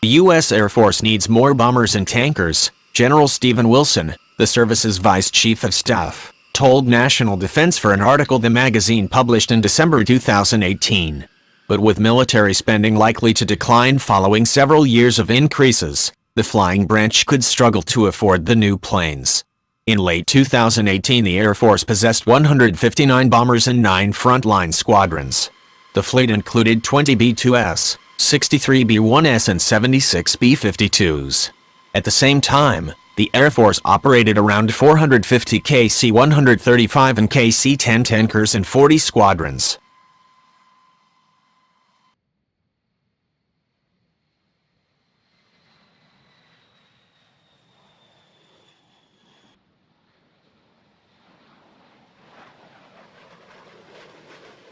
The U.S. Air Force needs more bombers and tankers, General Stephen Wilson, the service's Vice Chief of Staff, told National Defense for an article the magazine published in December 2018. But with military spending likely to decline following several years of increases, the flying branch could struggle to afford the new planes. In late 2018, the Air Force possessed 159 bombers and 9 frontline squadrons. The fleet included 20 B-2S, 63 B-1S and 76 B-52s. At the same time, the Air Force operated around 450 KC-135 and KC-10 tankers and 40 squadrons.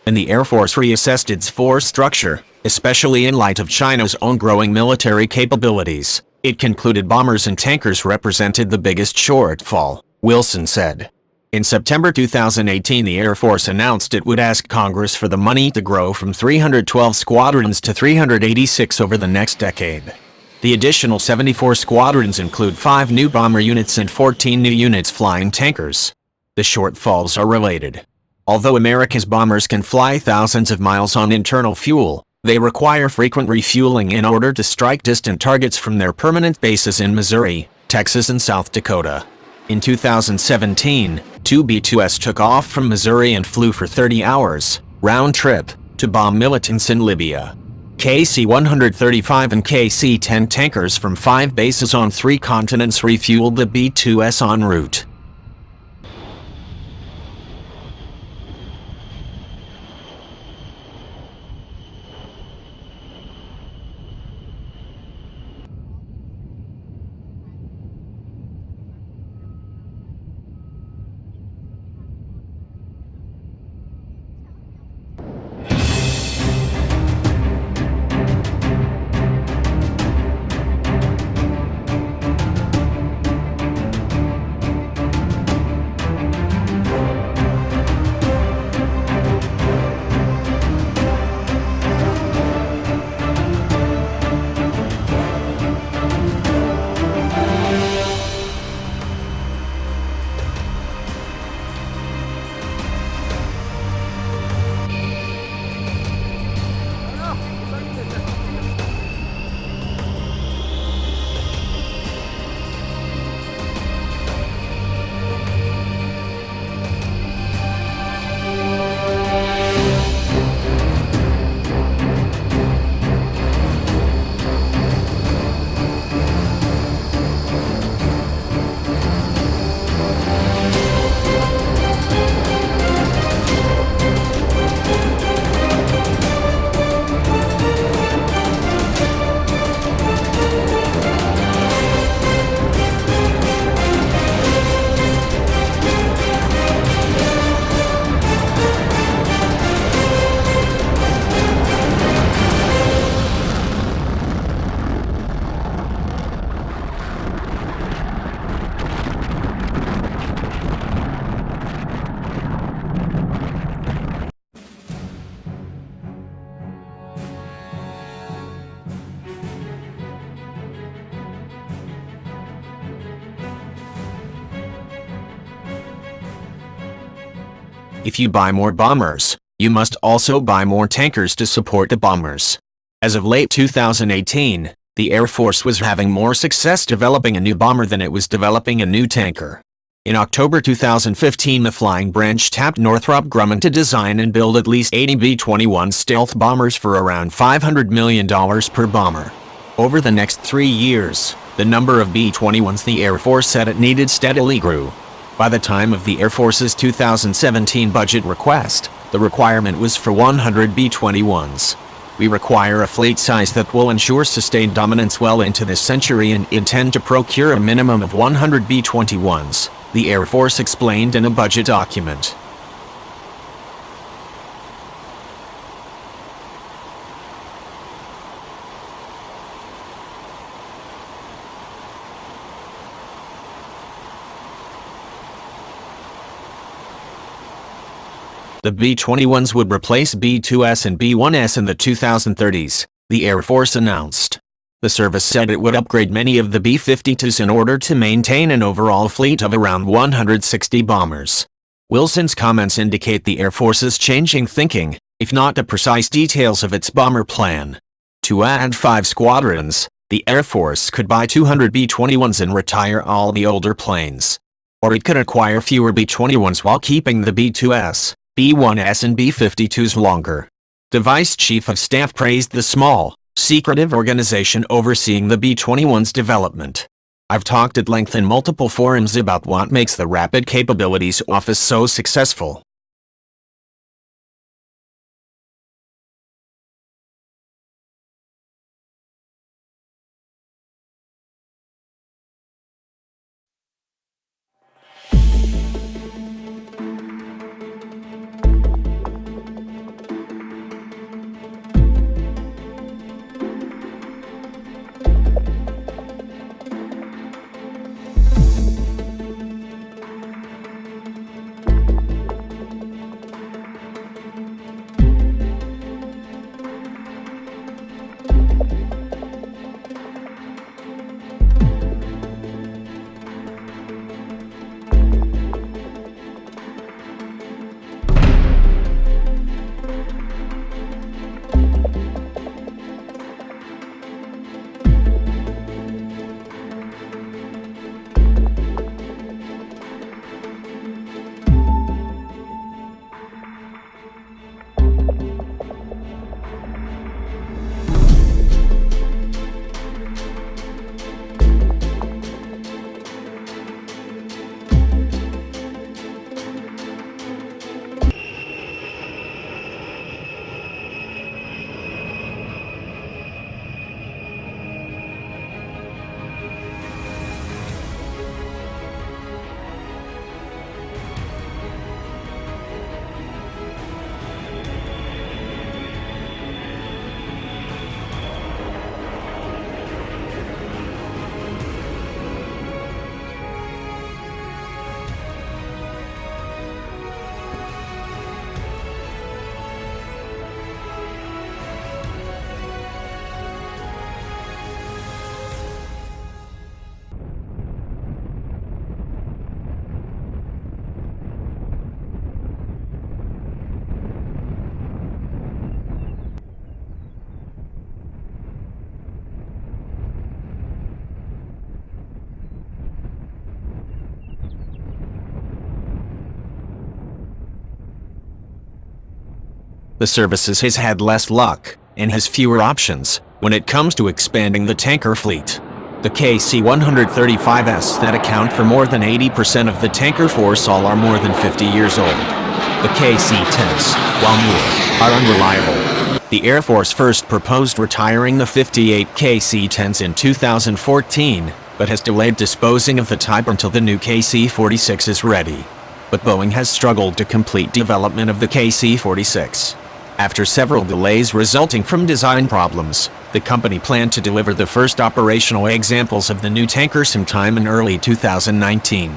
And the Air Force reassessed its force structure, especially in light of China's own growing military capabilities. It concluded bombers and tankers represented the biggest shortfall, Wilson said. In September 2018, the Air Force announced it would ask Congress for the money to grow from 312 squadrons to 386 over the next decade. The additional 74 squadrons include 5 new bomber units and 14 new units flying tankers. The shortfalls are related. Although America's bombers can fly thousands of miles on internal fuel, they require frequent refueling in order to strike distant targets from their permanent bases in Missouri, Texas and South Dakota. In 2017, 2 B-2S took off from Missouri and flew for 30 hours, round trip, to bomb militants in Libya. KC-135 and KC-10 tankers from 5 bases on 3 continents refueled the B-2S en route. If you buy more bombers, you must also buy more tankers to support the bombers. As of late 2018, the Air Force was having more success developing a new bomber than it was developing a new tanker. In October 2015, the flying branch tapped Northrop Grumman to design and build at least 80 B-21 stealth bombers for around $500 million per bomber. Over the next 3 years, the number of B-21s the Air Force said it needed steadily grew. By the time of the Air Force's 2017 budget request, the requirement was for 100 B-21s. We require a fleet size that will ensure sustained dominance well into this century and intend to procure a minimum of 100 B-21s, the Air Force explained in a budget document. The B-21s would replace B-2S and B-1S in the 2030s, the Air Force announced. The service said it would upgrade many of the B-52s in order to maintain an overall fleet of around 160 bombers. Wilson's comments indicate the Air Force is changing thinking, if not the precise details of its bomber plan. To add 5 squadrons, the Air Force could buy 200 B-21s and retire all the older planes. Or it could acquire fewer B-21s while keeping the B-2S, B-1S and B-52s longer. The Vice Chief of Staff praised the small, secretive organization overseeing the B-21's development. I've talked at length in multiple forums about what makes the Rapid Capabilities Office so successful. The service has had less luck, and has fewer options, when it comes to expanding the tanker fleet. The KC-135s that account for more than 80% of the tanker force all are more than 50 years old. The KC-10s, while newer, are unreliable. The Air Force first proposed retiring the 58 KC-10s in 2014, but has delayed disposing of the type until the new KC-46 is ready. But Boeing has struggled to complete development of the KC-46. After several delays resulting from design problems, the company planned to deliver the first operational examples of the new tanker sometime in early 2019.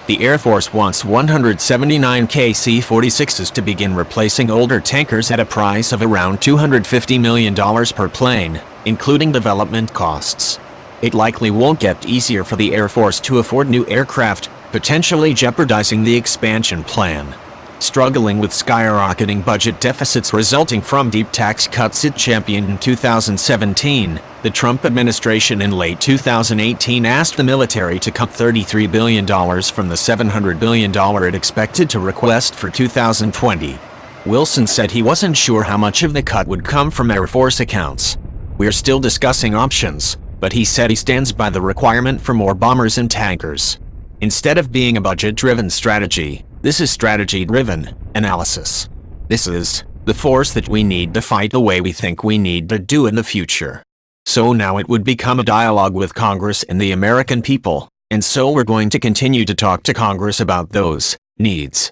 The Air Force wants 179 KC-46s to begin replacing older tankers at a price of around $250 million per plane, including development costs. It likely won't get easier for the Air Force to afford new aircraft, potentially jeopardizing the expansion plan. Struggling with skyrocketing budget deficits resulting from deep tax cuts it championed in 2017, the Trump administration in late 2018 asked the military to cut $33 billion from the $700 billion it expected to request for 2020. Wilson said he wasn't sure how much of the cut would come from Air Force accounts. "We're still discussing options," but he said he stands by the requirement for more bombers and tankers. Instead of being a budget-driven strategy, this is strategy-driven analysis. This is the force that we need to fight the way we think we need to do in the future. So now it would become a dialogue with Congress and the American people, and so we're going to continue to talk to Congress about those needs.